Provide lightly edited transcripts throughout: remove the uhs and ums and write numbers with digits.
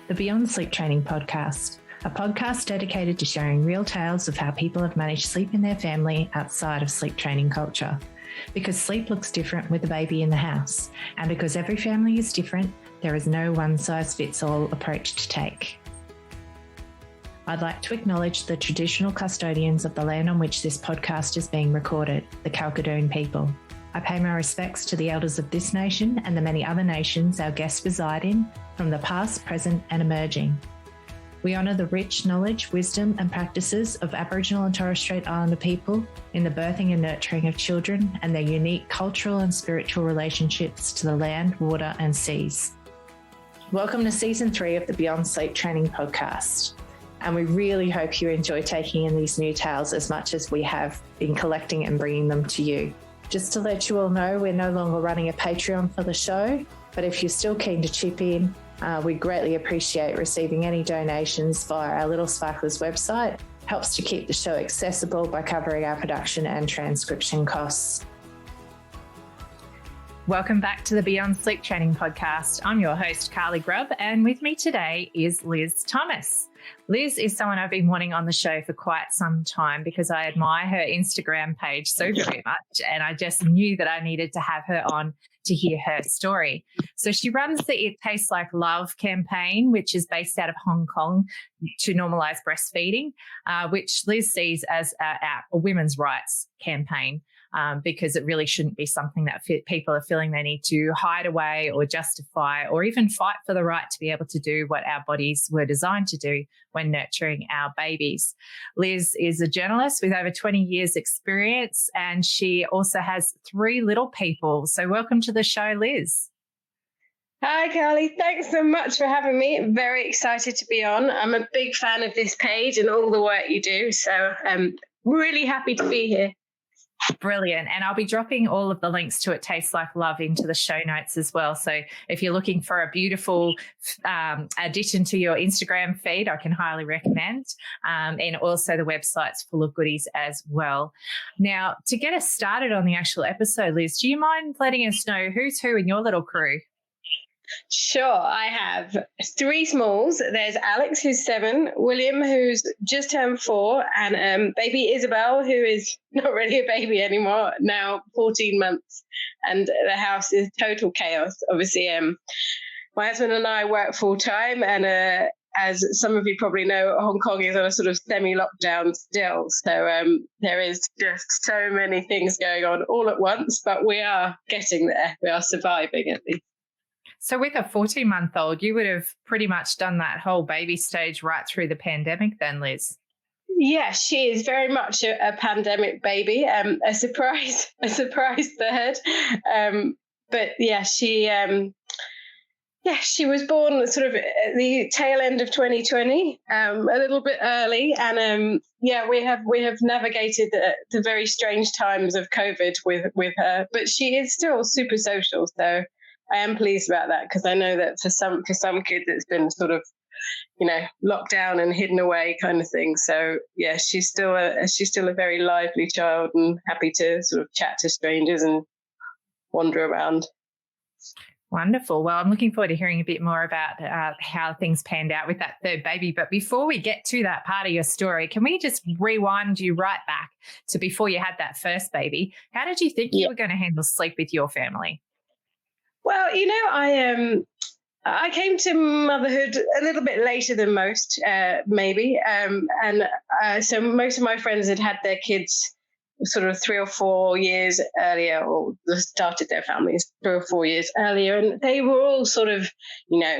the Beyond Sleep Training podcast, a podcast dedicated to sharing real tales of how people have managed sleep in their family outside of sleep training culture. Because sleep looks different with a baby in the house, and because every family is different, there is no one-size-fits-all approach to take. I'd like to acknowledge the traditional custodians of the land on which this podcast is being recorded, the Kalkadoon people. I pay my respects to the elders of this nation and the many other nations our guests reside in, from the past, present and emerging. We honour the rich knowledge, wisdom and practices of Aboriginal and Torres Strait Islander people in the birthing and nurturing of children and their unique cultural and spiritual relationships to the land, water and seas. Welcome to Season 3 of the Beyond Sleep Training podcast. And we really hope you enjoy taking in these new tales as much as we have been collecting and bringing them to you. Just to let you all know, we're no longer running a Patreon for the show, but if you're still keen to chip in, we greatly appreciate receiving any donations via our Little Sparklers website. Helps to keep the show accessible by covering our production and transcription costs. Welcome back to the Beyond Sleep Training podcast. I'm your host, Carly Grubb, and with me today is Liz Thomas. Liz is someone I've been wanting on the show for quite some time because I admire her Instagram page so very much, and I just knew that I needed to have her on to hear her story. So she runs the It Tastes Like Love campaign, which is based out of Hong Kong to normalise breastfeeding, which Liz sees as a women's rights campaign. Because it really shouldn't be something that people are feeling they need to hide away or justify or even fight for the right to be able to do what our bodies were designed to do when nurturing our babies. Liz is a journalist with over 20 years experience, and she also has 3 little people. So welcome to the show, Liz. Hi, Carly. Thanks so much for having me. I'm very excited to be on. I'm a big fan of this page and all the work you do. So I'm really happy to be here. Brilliant. And I'll be dropping all of the links to It Tastes Like Love into the show notes as well. So if you're looking for a beautiful addition to your Instagram feed, I can highly recommend. And also the website's full of goodies as well. Now, to get us started on the actual episode, Liz, do you mind letting us know who's who in your little crew? Sure, I have 3 smalls. There's Alex, who's 7, William, who's just turned 4, and baby Isabel, who is not really a baby anymore, now 14 months. And the house is total chaos. Obviously, my husband and I work full time, and as some of you probably know, Hong Kong is on a sort of semi-lockdown still. So there is just so many things going on all at once, but we are getting there. We are surviving at least. So with a 14-month-old, you would have pretty much done that whole baby stage right through the pandemic then, Liz. Yeah, she is very much a pandemic baby, a surprise third. But yeah, she was born sort of at the tail end of 2020, a little bit early, and we have navigated the very strange times of COVID with her. But she is still super social, so I am pleased about that, because I know that for some kids it's been sort of, locked down and hidden away kind of thing. So yeah, she's still a very lively child and happy to sort of chat to strangers and wander around. Wonderful. Well, I'm looking forward to hearing a bit more about how things panned out with that third baby. But before we get to that part of your story, can we just rewind you right back to before you had that first baby? How did you think you were going to handle sleep with your family? Well, I came to motherhood a little bit later than most, maybe. So most of my friends had their kids sort of 3 or 4 years earlier, or started their families 3 or 4 years earlier. And they were all sort of,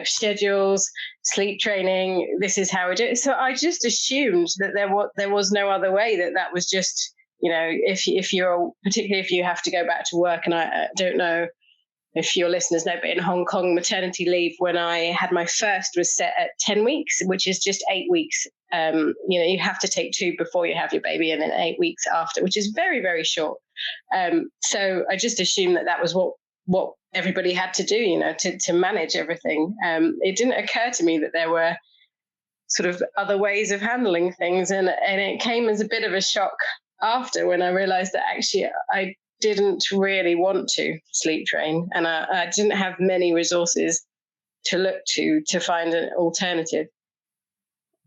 schedules, sleep training, this is how we do it. So I just assumed that there was no other way, that was just, if you're, particularly if you have to go back to work, and I don't know if your listeners know, but in Hong Kong, maternity leave when I had my first was set at 10 weeks, which is just 8 weeks. You have to take 2 before you have your baby and then 8 weeks after, which is very, very short. So I just assumed that was what everybody had to do, to manage everything. It didn't occur to me that there were sort of other ways of handling things. And it came as a bit of a shock after, when I realized that actually I didn't really want to sleep train, and I didn't have many resources look to find an alternative.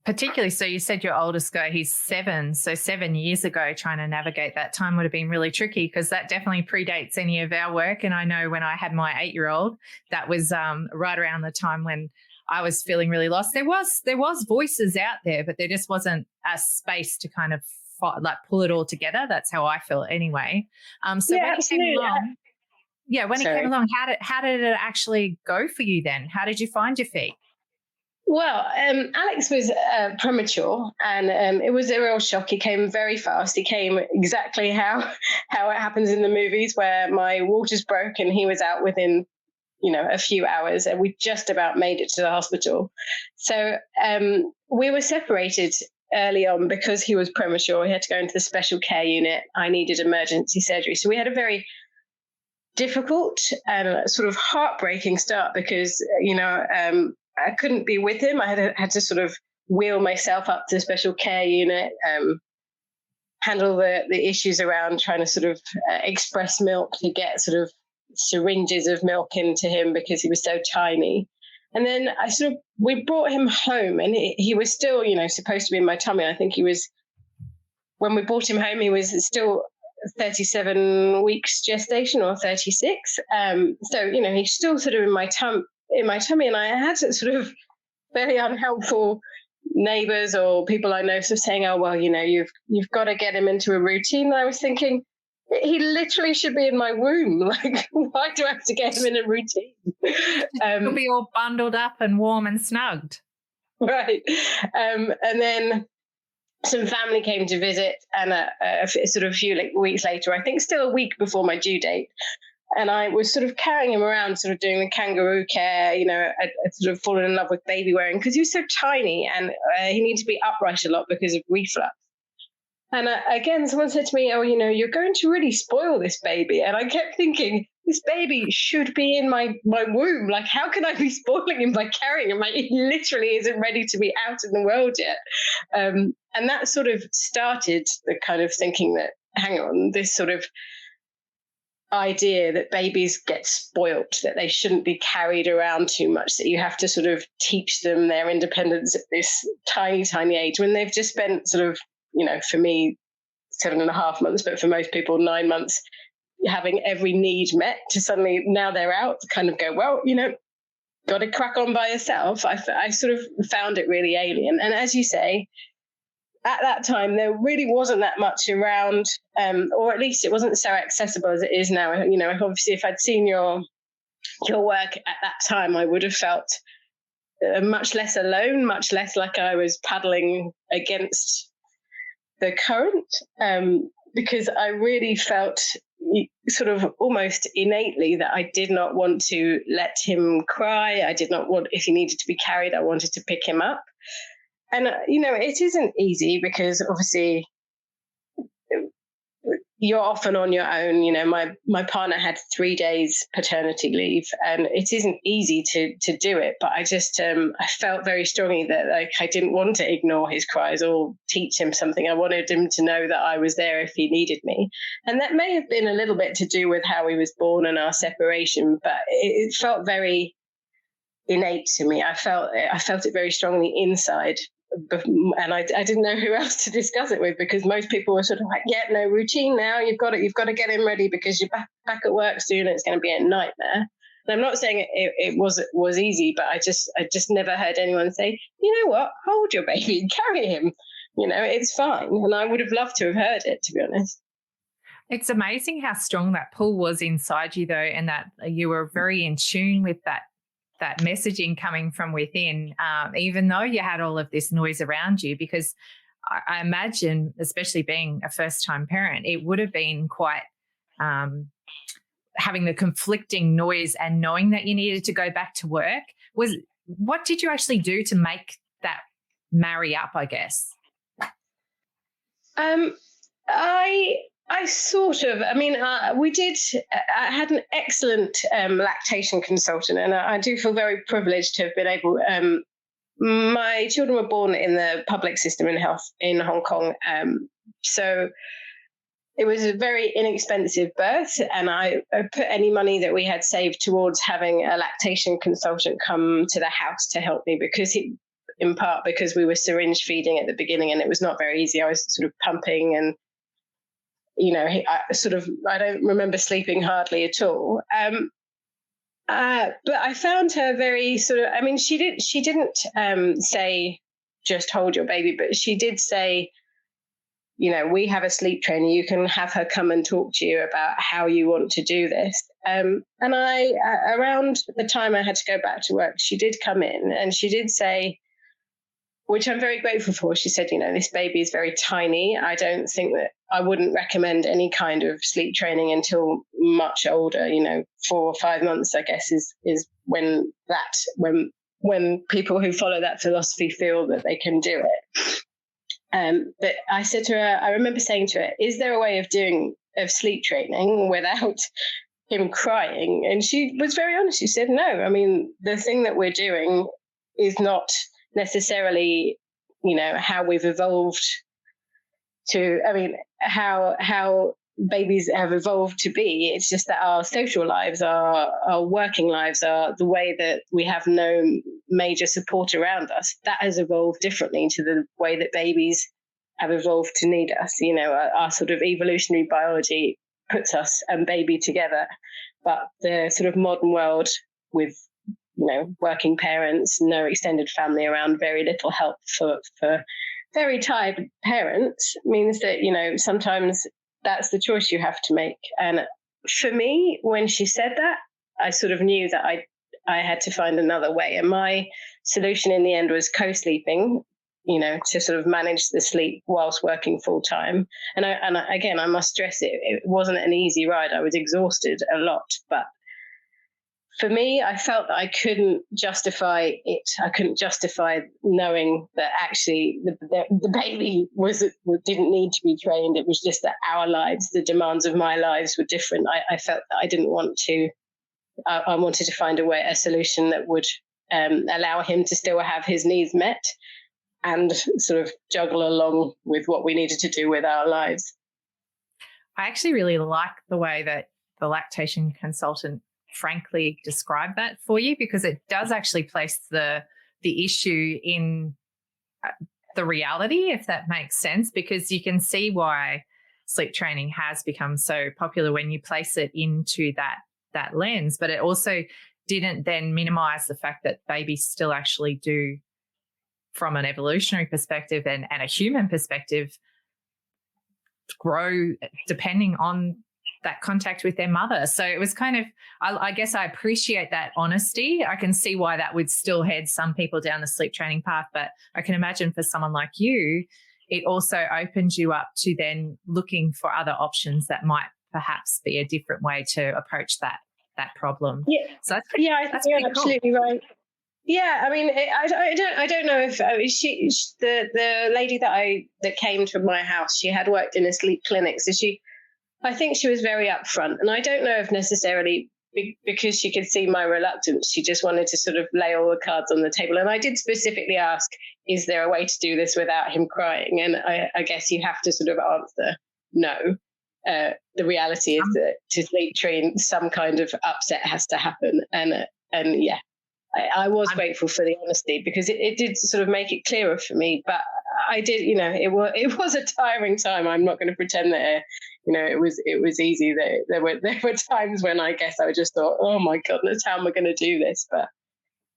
Particularly, so you said your oldest guy, he's 7. So 7 years ago, trying to navigate that time would have been really tricky, because that definitely predates any of our work. And I know when I had my 8-year-old, that was right around the time when I was feeling really lost. There was voices out there, but there just wasn't a space to kind of pull it all together. That's how I felt anyway. So yeah, when absolutely. he came along, when he came along, how did it actually go for you then? How did you find your feet? Well, Alex was premature, and it was a real shock. He came very fast. He came exactly how it happens in the movies, where my waters broke and he was out within, a few hours, and we just about made it to the hospital. So we were separated early on because he was premature. He had to go into the special care unit. I needed emergency surgery. So we had a very difficult and sort of heartbreaking start because, I couldn't be with him. I had to sort of wheel myself up to the special care unit, handle the issues around trying to sort of express milk to get sort of syringes of milk into him because he was so tiny. And then we brought him home, and he was still, supposed to be in my tummy. I think when we brought him home, he was still 37 weeks gestation, or 36. So, he's still sort of in my tummy, and I had sort of very unhelpful neighbours or people I know sort of saying, "Oh, well, you've got to get him into a routine." And I was thinking, he literally should be in my womb. Like, why do I have to get him in a routine? He'll be all bundled up and warm and snugged. Right. And then some family came to visit, and a few weeks later, I think still a week before my due date, and I was sort of carrying him around, sort of doing the kangaroo care. I'd sort of fallen in love with baby wearing because he was so tiny, and he needed to be upright a lot because of reflux. And again, someone said to me, "Oh, you're going to really spoil this baby." And I kept thinking, this baby should be in my womb. Like, how can I be spoiling him by carrying him? Like, he literally isn't ready to be out in the world yet. And that sort of started the kind of thinking that, hang on, this sort of idea that babies get spoilt, that they shouldn't be carried around too much, that you have to sort of teach them their independence at this tiny, tiny age when they've just spent sort of, for me, 7.5 months, but for most people, 9 months, having every need met, to suddenly now they're out, to kind of go, well, got to crack on by yourself. I sort of found it really alien. And as you say, at that time, there really wasn't that much around, or at least it wasn't so accessible as it is now. Obviously, if I'd seen your work at that time, I would have felt much less alone, much less like I was paddling against the current, because I really felt sort of almost innately that I did not want to let him cry. I did not want, if he needed to be carried, I wanted to pick him up. And, it isn't easy because obviously you're often on your own. My partner had 3 days paternity leave, and it isn't easy to do it. But I just, I felt very strongly that I didn't want to ignore his cries or teach him something. I wanted him to know that I was there if he needed me. And that may have been a little bit to do with how he was born and our separation, but it felt very innate to me. I felt it very strongly inside. And I didn't know who else to discuss it with, because most people were sort of like, yeah, no, routine now, you've got to get him ready because you're back at work soon and it's going to be a nightmare. And I'm not saying it was easy, but I just never heard anyone say, you know what, hold your baby, carry him, it's fine. And I would have loved to have heard it, to be honest. It's amazing how strong that pull was inside you, though, and that you were very in tune with that messaging coming from within, even though you had all of this noise around you, because I imagine, especially being a first-time parent, it would have been quite having the conflicting noise and knowing that you needed to go back to work. What did you actually do to make that marry up, I guess? I had an excellent lactation consultant, and I do feel very privileged to have been able, my children were born in the public system in health in Hong Kong. So it was a very inexpensive birth, and I put any money that we had saved towards having a lactation consultant come to the house to help me, in part because we were syringe feeding at the beginning and it was not very easy. I was sort of pumping and, I don't remember sleeping hardly at all. But I found her very she didn't say, just hold your baby, but she did say, we have a sleep trainer. You can have her come and talk to you about how you want to do this. And I, around the time I had to go back to work, she did come in and she did say, which I'm very grateful for. She said, this baby is very tiny. I don't think that I wouldn't recommend any kind of sleep training until much older, 4 or 5 months, I guess, is when people who follow that philosophy feel that they can do it. But I said to her, I remember saying to her, is there a way of sleep training without him crying? And she was very honest. She said, no, I mean, the thing that we're doing is not necessarily, how we've evolved how babies have evolved to be. It's just that our social lives, our working lives, are the way that we have no major support around us. That has evolved differently to the way that babies have evolved to need us. Our sort of evolutionary biology puts us and baby together, but the sort of modern world with working parents, no extended family around, very little help for very tired parents means that, sometimes that's the choice you have to make. And for me, when she said that, I sort of knew that I had to find another way. And my solution in the end was co-sleeping, to sort of manage the sleep whilst working full time. And again, I must stress it wasn't an easy ride. I was exhausted a lot, but for me, I felt that I couldn't justify it. I couldn't justify knowing that actually the baby didn't need to be trained. It was just that our lives, the demands of my lives were different. I felt that I didn't want to. I wanted to find a solution that would allow him to still have his needs met and sort of juggle along with what we needed to do with our lives. I actually really like the way that the lactation consultant frankly describe that for you, because it does actually place the issue in the reality, if that makes sense, because you can see why sleep training has become so popular when you place it into that lens. But it also didn't then minimize the fact that babies still actually do, from an evolutionary perspective and a human perspective, grow depending on that contact with their mother. So it was kind of, I guess I appreciate that honesty. I can see why that would still head some people down the sleep training path, but I can imagine for someone like you, it also opens you up to then looking for other options that might perhaps be a different way to approach that problem. Yeah. So that's I think you're absolutely right. Yeah, I mean, I don't know if the lady that came to my house, she had worked in a sleep clinic, so I think she was very upfront, and I don't know if necessarily because she could see my reluctance, she just wanted to sort of lay all the cards on the table. And I did specifically ask, is there a way to do this without him crying? And I guess you have to sort of answer no. The reality is that to sleep train, some kind of upset has to happen. And yeah, I was grateful for the honesty, because it did sort of make it clearer for me. But I did, it was a tiring time. I'm not going to pretend that, it was easy. There were times when I guess I just thought, oh my goodness, how am I going to do this? But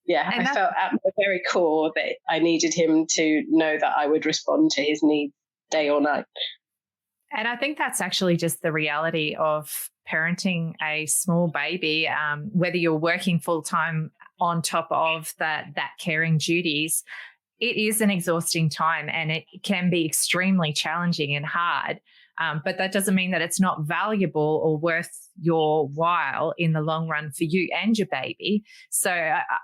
yeah, I felt at my very core that I needed him to know that I would respond to his needs day or night. And I think that's actually just the reality of parenting a small baby, whether you're working full time on top of that caring duties. It is an exhausting time, and it can be extremely challenging and hard. But that doesn't mean that it's not valuable or worth your while in the long run for you and your baby. So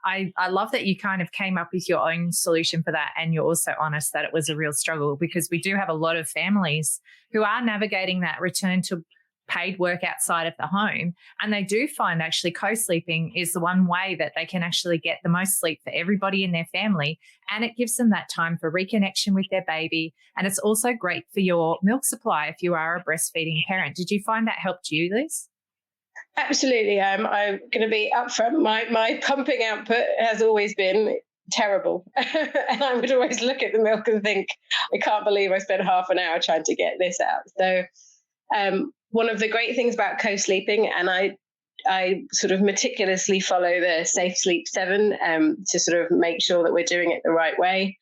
I love that you kind of came up with your own solution for that, and you're also honest that it was a real struggle, because we do have a lot of families who are navigating that return to paid work outside of the home. And they do find actually co-sleeping is the one way that they can actually get the most sleep for everybody in their family. And it gives them that time for reconnection with their baby. And it's also great for your milk supply if you are a breastfeeding parent. Did you find that helped you, Liz? Absolutely. I'm going to be upfront. My pumping output has always been terrible. And I would always look at the milk and think, I can't believe I spent half an hour trying to get this out. So one of the great things about co-sleeping, and I sort of meticulously follow the Safe Sleep 7 to sort of make sure that we're doing it the right way,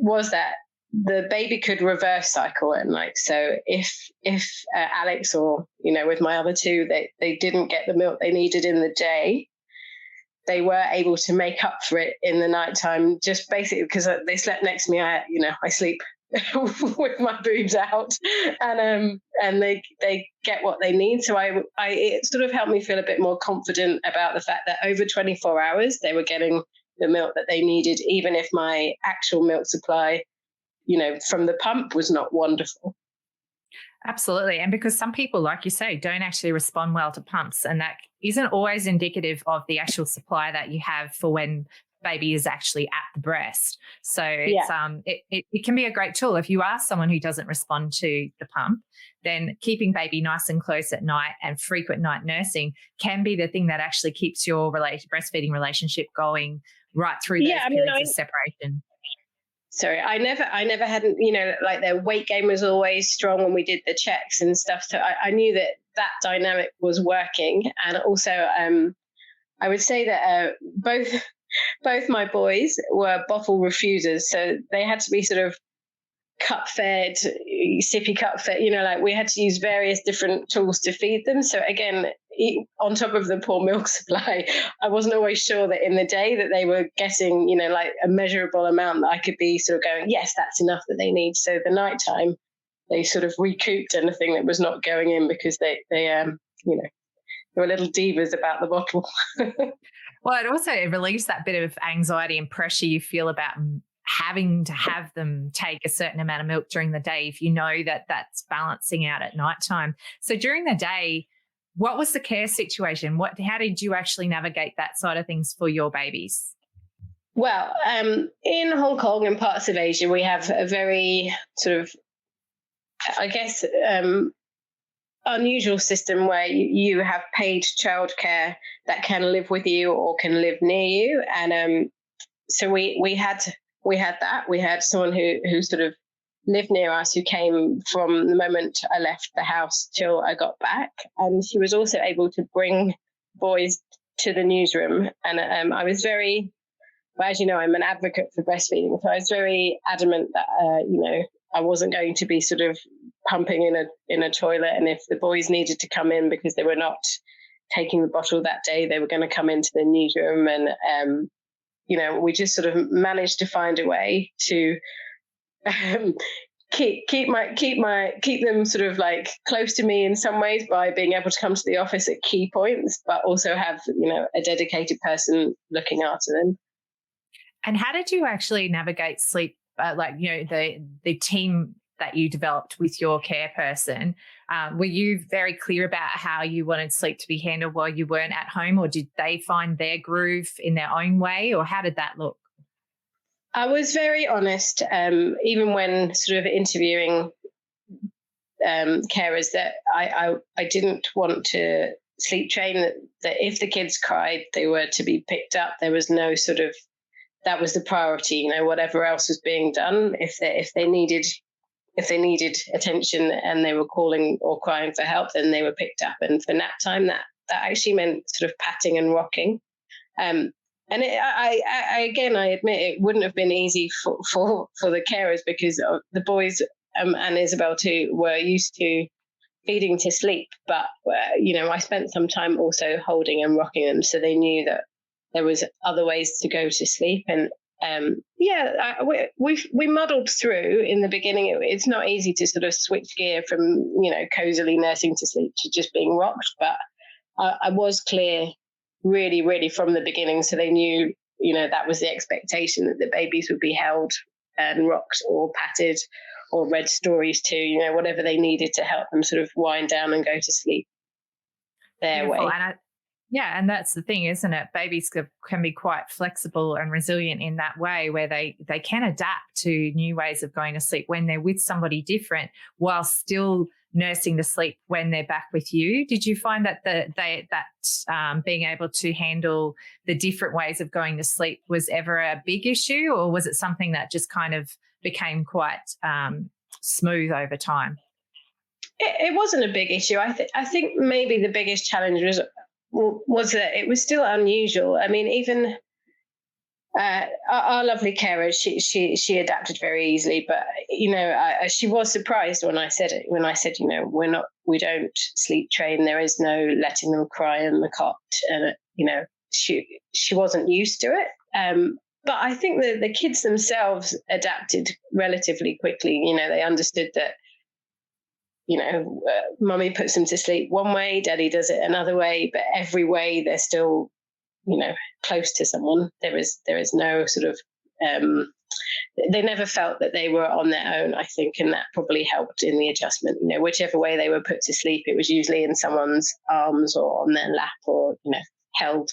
was that the baby could reverse cycle at night. So if Alex or, with my other two, they didn't get the milk they needed in the day, they were able to make up for it in the nighttime, just basically because they slept next to me. I sleep with my boobs out, and they get what they need. So it sort of helped me feel a bit more confident about the fact that over 24 hours they were getting the milk that they needed, even if my actual milk supply, from the pump was not wonderful. Absolutely. And because some people, like you say, don't actually respond well to pumps, and that isn't always indicative of the actual supply that you have for when baby is actually at the breast. So it can be a great tool. If you are someone who doesn't respond to the pump, then keeping baby nice and close at night and frequent night nursing can be the thing that actually keeps your breastfeeding relationship going right through those periods of separation. Sorry, I never had, like their weight gain was always strong when we did the checks and stuff. So I knew that dynamic was working. And also, I would say that both my boys were bottle refusers. So they had to be sort of cup fed, sippy cup fed, we had to use various different tools to feed them. So again, on top of the poor milk supply, I wasn't always sure that in the day that they were getting, like a measurable amount that I could be sort of going, yes, that's enough that they need. So the nighttime, they sort of recouped anything that was not going in because they were little divas about the bottle. Well, it also relieves that bit of anxiety and pressure you feel about having to have them take a certain amount of milk during the day if you know that that's balancing out at nighttime. So during the day, what was the care situation? How did you actually navigate that side of things for your babies? Well, in Hong Kong and parts of Asia, we have a very sort of, I guess, unusual system where you have paid childcare that can live with you or can live near you. And so we had that. We had someone who sort of lived near us, who came from the moment I left the house till I got back. And she was also able to bring boys to the newsroom. And I was very, well, as you know, I'm an advocate for breastfeeding. So I was very adamant that, I wasn't going to be sort of pumping in a toilet. And if the boys needed to come in because they were not taking the bottle that day, they were going to come into the newsroom. And, we just sort of managed to find a way to keep them sort of like close to me in some ways by being able to come to the office at key points, but also have, a dedicated person looking after them. And how did you actually navigate sleep? The team that you developed with your care person, were you very clear about how you wanted sleep to be handled while you weren't at home, or did they find their groove in their own way, or how did that look? I was very honest, even when sort of interviewing carers, that I didn't want to sleep train, that if the kids cried, they were to be picked up. There was no sort of, that was the priority, whatever else was being done. If they needed attention and they were calling or crying for help, then they were picked up. And for nap time, that actually meant sort of patting and rocking. And I admit it wouldn't have been easy for the carers, because the boys and Isabel too were used to feeding to sleep. But, I spent some time also holding and rocking them, so they knew that there was other ways to go to sleep. And we muddled through in the beginning. It's not easy to sort of switch gear from, cozily nursing to sleep to just being rocked. But I was clear really, really from the beginning. So they knew, that was the expectation, that the babies would be held and rocked or patted or read stories to, whatever they needed to help them sort of wind down and go to sleep their Beautiful. way. And that's the thing, isn't it? Babies can be quite flexible and resilient in that way, where they can adapt to new ways of going to sleep when they're with somebody different, while still nursing to sleep when they're back with you. Did you find that being able to handle the different ways of going to sleep was ever a big issue, or was it something that just kind of became quite smooth over time? It wasn't a big issue. I think maybe the biggest challenge was that it was still unusual. I mean, even our lovely carer, she adapted very easily, but she was surprised when I said it. When I said, we don't sleep train. There is no letting them cry in the cot, and she wasn't used to it. But I think that the kids themselves adapted relatively quickly. They understood that. Mummy puts them to sleep one way, daddy does it another way, but every way they're still, close to someone. There is no sort of, they never felt that they were on their own, I think, and that probably helped in the adjustment. Whichever way they were put to sleep, it was usually in someone's arms or on their lap or, held.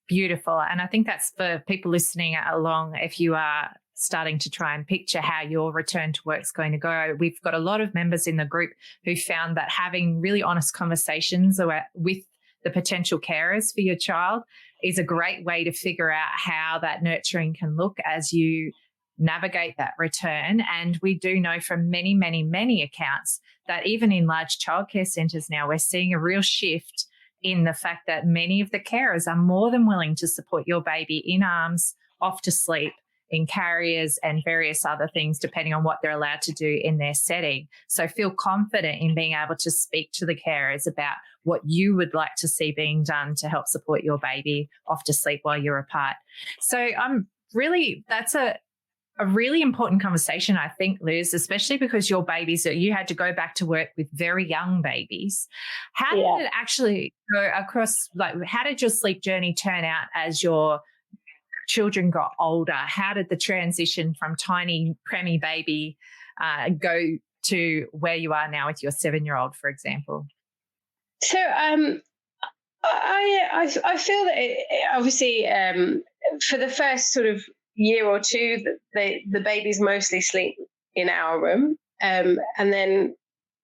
Beautiful. And I think that's for people listening along, if you are starting to try and picture how your return to work is going to go. We've got a lot of members in the group who found that having really honest conversations with the potential carers for your child is a great way to figure out how that nurturing can look as you navigate that return. And we do know from many, many, many accounts that even in large childcare centres now, we're seeing a real shift in the fact that many of the carers are more than willing to support your baby in arms, off to sleep, in carriers and various other things, depending on what they're allowed to do in their setting. So feel confident in being able to speak to the carers about what you would like to see being done to help support your baby off to sleep while you're apart. So that's a really important conversation, I think, Liz, especially because your babies, you had to go back to work with very young babies. How did it actually go across, how did your sleep journey turn out as your children got older? How did the transition from tiny preemie baby go to where you are now with your 7-year-old, for example? So I feel that obviously for the first sort of year or two, the babies mostly sleep in our room, and then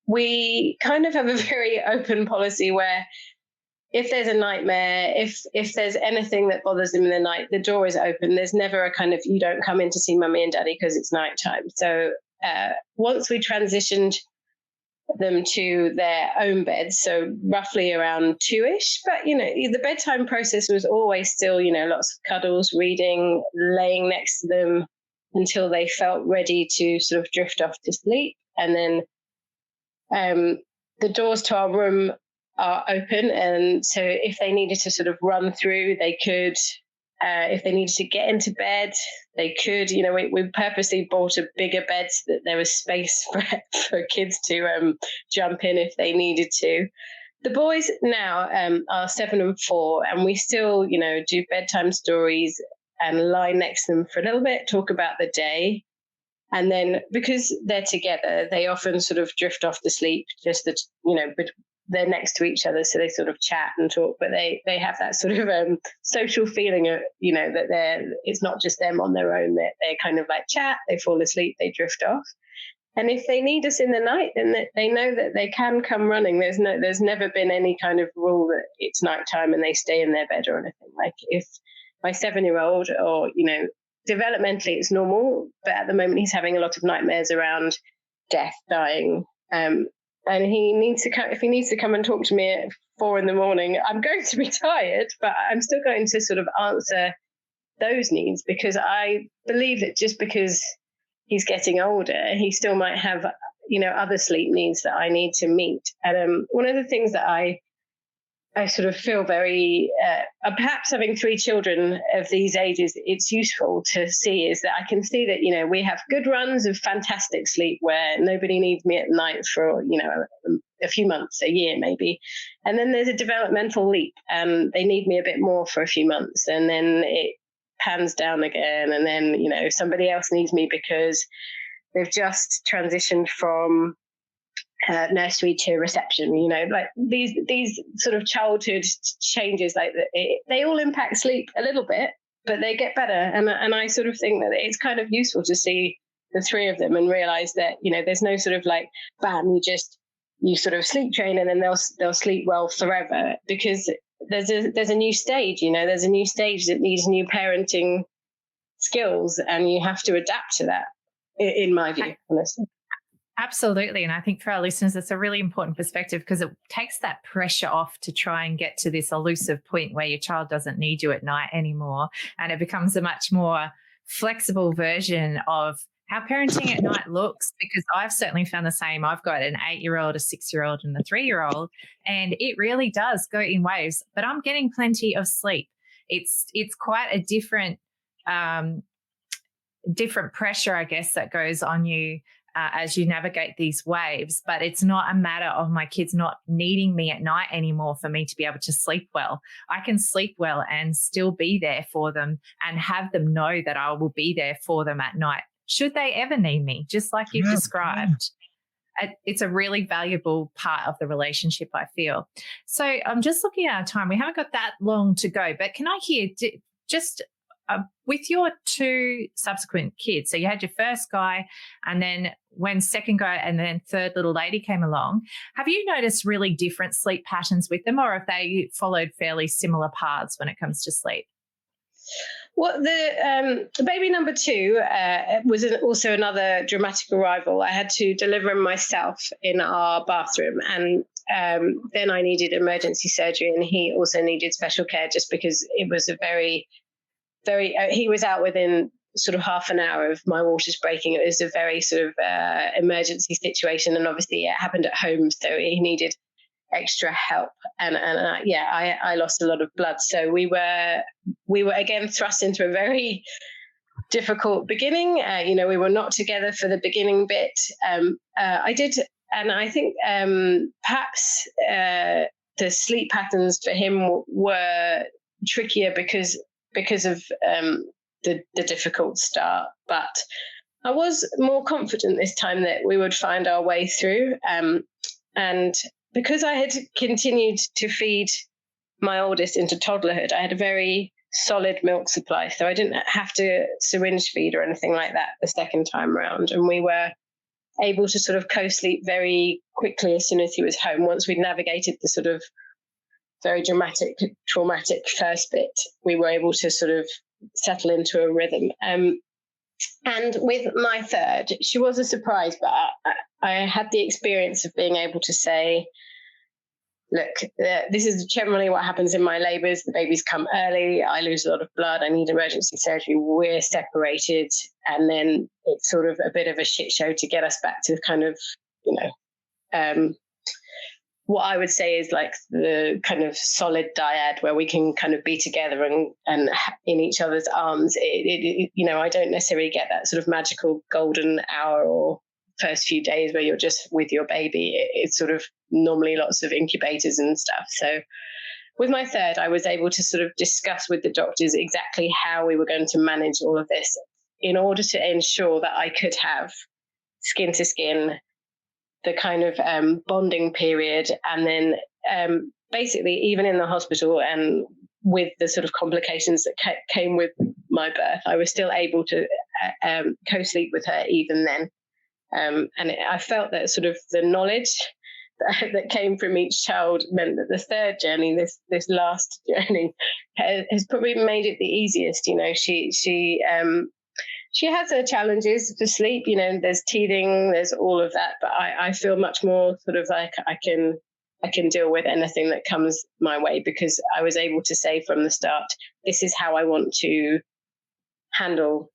we kind of have a very open policy where if there's a nightmare, if there's anything that bothers them in the night, the door is open. There's never a kind of, you don't come in to see mummy and daddy because it's nighttime. So once we transitioned them to their own beds, so roughly around 2-ish, but, the bedtime process was always still, lots of cuddles, reading, laying next to them until they felt ready to sort of drift off to sleep. And then the doors to our room are open, and so if they needed to sort of run through, they could. If they needed to get into bed, they could. We purposely bought a bigger bed so that there was space for kids to jump in if they needed to. The boys now are 7 and 4, and we still, do bedtime stories and lie next to them for a little bit, talk about the day. And then because they're together, they often sort of drift off to sleep, just that, but they're next to each other, so they sort of chat and talk, but they have that sort of social feeling of, that it's not just them on their own, that they kind of like chat, they fall asleep, they drift off. And if they need us in the night, then they know that they can come running. There's never been any kind of rule that it's nighttime and they stay in their bed or anything. Like if my 7-year-old, or, developmentally it's normal, but at the moment he's having a lot of nightmares around death, dying, and if he needs to come and talk to me at 4 a.m, I'm going to be tired, but I'm still going to sort of answer those needs, because I believe that just because he's getting older, he still might have, other sleep needs that I need to meet. And one of the things that I sort of feel very, perhaps having 3 children of these ages, it's useful to see is that I can see that, we have good runs of fantastic sleep where nobody needs me at night for, a few months, a year maybe. And then there's a developmental leap and they need me a bit more for a few months. And then it pans down again. And then, somebody else needs me because they've just transitioned from nursery to reception, like these sort of childhood changes, like they all impact sleep a little bit, but they get better. And I sort of think that it's kind of useful to see the three of them and realize that, there's no sort of like, bam, you sort of sleep train and then they'll sleep well forever, because there's a new stage, there's a new stage that needs new parenting skills, and you have to adapt to that, in my view, honestly. Absolutely. And I think for our listeners, it's a really important perspective, because it takes that pressure off to try and get to this elusive point where your child doesn't need you at night anymore. And it becomes a much more flexible version of how parenting at night looks, because I've certainly found the same. I've got an 8-year-old, a 6-year-old and a 3-year-old, and it really does go in waves, but I'm getting plenty of sleep. It's quite a different pressure, I guess, that goes on you as you navigate these waves. But it's not a matter of my kids not needing me at night anymore for me to be able to sleep well. I can sleep well and still be there for them and have them know that I will be there for them at night, should they ever need me, just like you've described. It's a really valuable part of the relationship, I feel. So I'm just looking at our time. We haven't got that long to go, but can I hear just with your 2 subsequent kids, so you had your first guy, and then when second guy and then third little lady came along, have you noticed really different sleep patterns with them, or have they followed fairly similar paths when it comes to sleep? Well, the baby number 2 was also another dramatic arrival. I had to deliver him myself in our bathroom, and then I needed emergency surgery, and he also needed special care, just because it was a very he was out within sort of half an hour of my waters breaking. It was a very sort of emergency situation, and obviously it happened at home, so he needed extra help. And I lost a lot of blood, so we were again thrust into a very difficult beginning. We were not together for the beginning bit. I think perhaps the sleep patterns for him were trickier because of the difficult start, but I was more confident this time that we would find our way through. And because I had continued to feed my oldest into toddlerhood, I had a very solid milk supply, so I didn't have to syringe feed or anything like that the second time around. And we were able to sort of co-sleep very quickly as soon as he was home. Once we'd navigated the sort of very dramatic, traumatic first bit, we were able to sort of settle into a rhythm. And with my third, she was a surprise, but I had the experience of being able to say, look, this is generally what happens in my labours. The babies come early, I lose a lot of blood, I need emergency surgery, we're separated, and then it's sort of a bit of a shit show to get us back to kind of, what I would say is like the kind of solid dyad where we can kind of be together and in each other's arms. I don't necessarily get that sort of magical golden hour or first few days where you're just with your baby. It's sort of normally lots of incubators and stuff. So with my third, I was able to sort of discuss with the doctors exactly how we were going to manage all of this in order to ensure that I could have skin to skin, the kind of bonding period, and then basically even in the hospital and with the sort of complications that came with my birth, I was still able to co-sleep with her even then. I felt that sort of the knowledge that came from each child meant that the third journey, this last journey, has probably made it the easiest. She has her challenges for sleep. There's teething, there's all of that, but I feel much more sort of like I can deal with anything that comes my way, because I was able to say from the start, this is how I want to handle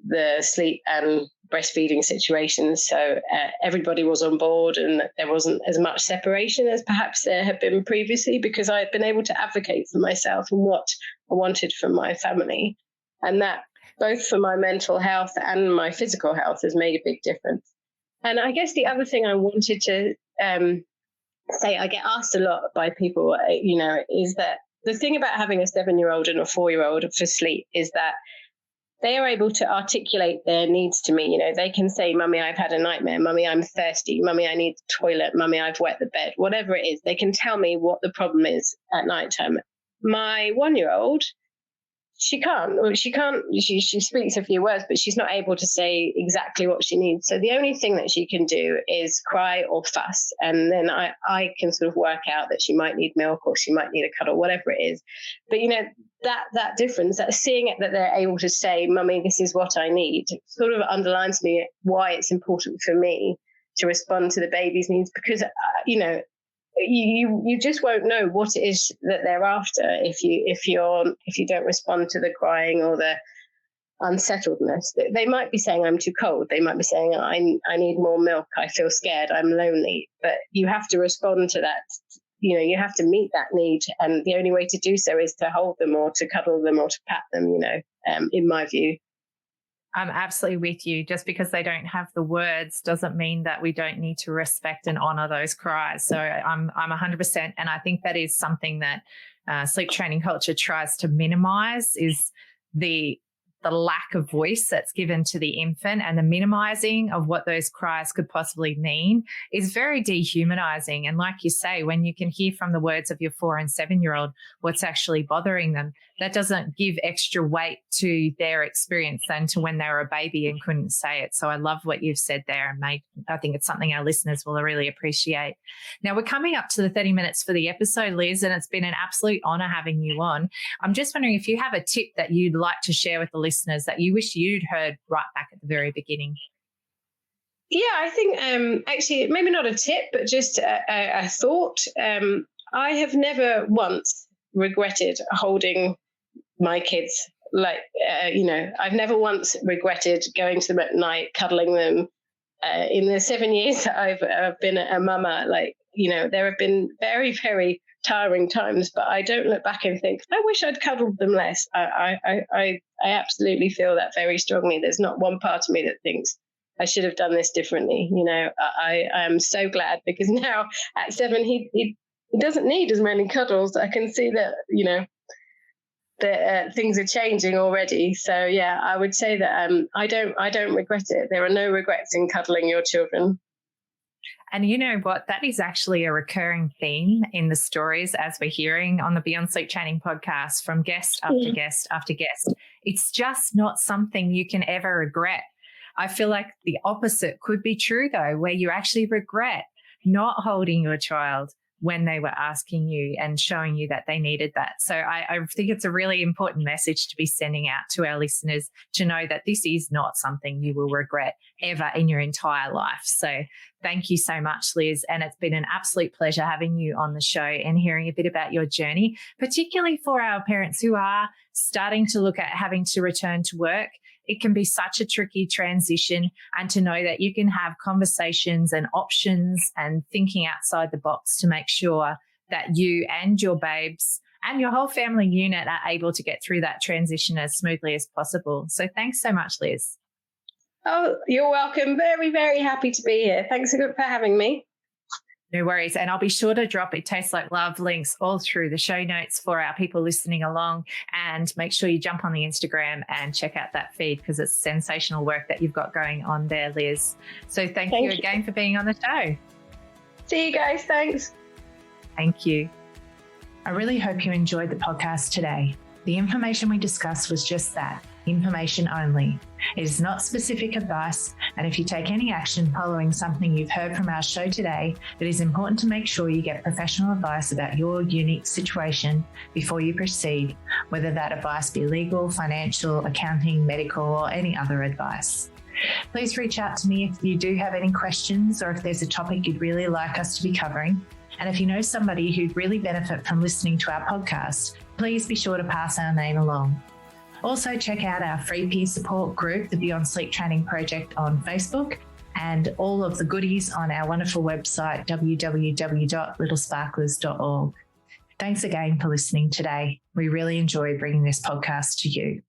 the sleep and breastfeeding situations. So everybody was on board, and there wasn't as much separation as perhaps there had been previously, because I had been able to advocate for myself and what I wanted from my family. And that, both for my mental health and my physical health, has made a big difference. And I guess the other thing I wanted to say, I get asked a lot by people, is that the thing about having a 7-year-old and a 4-year-old for sleep is that they are able to articulate their needs to me. You know, they can say, Mummy, I've had a nightmare. Mummy, I'm thirsty. Mummy, I need the toilet. Mummy, I've wet the bed. Whatever it is, they can tell me what the problem is at nighttime. My 1-year-old, she speaks a few words, but she's not able to say exactly what she needs. So the only thing that she can do is cry or fuss. And then I can sort of work out that she might need milk or she might need a cuddle, whatever it is. But, you know, that difference, that seeing it, that they're able to say, Mummy, this is what I need, sort of underlines me why it's important for me to respond to the baby's needs, because, you know, you just won't know what it is that they're after if you don't respond to the crying or the unsettledness. They might be saying, I'm too cold. They might be saying, I need more milk. I feel scared. I'm lonely. But you have to respond to that. You know, you have to meet that need. And the only way to do so is to hold them or to cuddle them or to pat them, you know, in my view. I'm absolutely with you. Just because they don't have the words doesn't mean that we don't need to respect and honour those cries. So I'm 100%. And I think that is something that sleep training culture tries to minimise, is the lack of voice that's given to the infant, and the minimising of what those cries could possibly mean is very dehumanising. And like you say, when you can hear from the words of your 4 and 7-year-old what's actually bothering them, that doesn't give extra weight to their experience than to when they were a baby and couldn't say it. So I love what you've said there, and I think it's something our listeners will really appreciate. Now, we're coming up to the 30 minutes for the episode, Liz, and it's been an absolute honour having you on. I'm just wondering if you have a tip that you'd like to share with the listeners that you wish you'd heard right back at the very beginning. Yeah, I think actually maybe not a tip, but just a thought. I have never once regretted holding my kids. Like, you know, I've never once regretted going to them at night, cuddling them. In the 7 years that I've been a mama, like, you know, there have been very, very tiring times, but I don't look back and think, I wish I'd cuddled them less. I absolutely feel that very strongly. There's not one part of me that thinks I should have done this differently. You know, I am so glad, because now at 7, he doesn't need as many cuddles. I can see that, you know, that things are changing already. So yeah, I would say that I don't regret it. There are no regrets in cuddling your children. And you know what? That is actually a recurring theme in the stories as we're hearing on the Beyond Sleep Training podcast from guest after guest after guest. It's just not something you can ever regret. I feel like the opposite could be true, though, where you actually regret not holding your child when they were asking you and showing you that they needed that. So I think it's a really important message to be sending out to our listeners, to know that this is not something you will regret ever in your entire life. So thank you so much, Liz. And it's been an absolute pleasure having you on the show and hearing a bit about your journey, particularly for our parents who are starting to look at having to return to work. It can be such a tricky transition, and to know that you can have conversations and options and thinking outside the box to make sure that you and your babes and your whole family unit are able to get through that transition as smoothly as possible. So thanks so much, Liz. Oh, you're welcome. Very, very happy to be here. Thanks for having me. No worries. And I'll be sure to drop It Tastes Like Love links all through the show notes for our people listening along. And make sure you jump on the Instagram and check out that feed, because it's sensational work that you've got going on there, Liz. So thank you again for being on the show. See you guys. Thanks. Thank you. I really hope you enjoyed the podcast today. The information we discussed was just that, information only. It is not specific advice, and if you take any action following something you've heard from our show today, it is important to make sure you get professional advice about your unique situation before you proceed, whether that advice be legal, financial, accounting, medical, or any other advice. Please reach out to me if you do have any questions, or if there's a topic you'd really like us to be covering. And if you know somebody who'd really benefit from listening to our podcast, please be sure to pass our name along. Also, check out our free peer support group, the Beyond Sleep Training Project, on Facebook, and all of the goodies on our wonderful website, www.littlesparklers.org. Thanks again for listening today. We really enjoy bringing this podcast to you.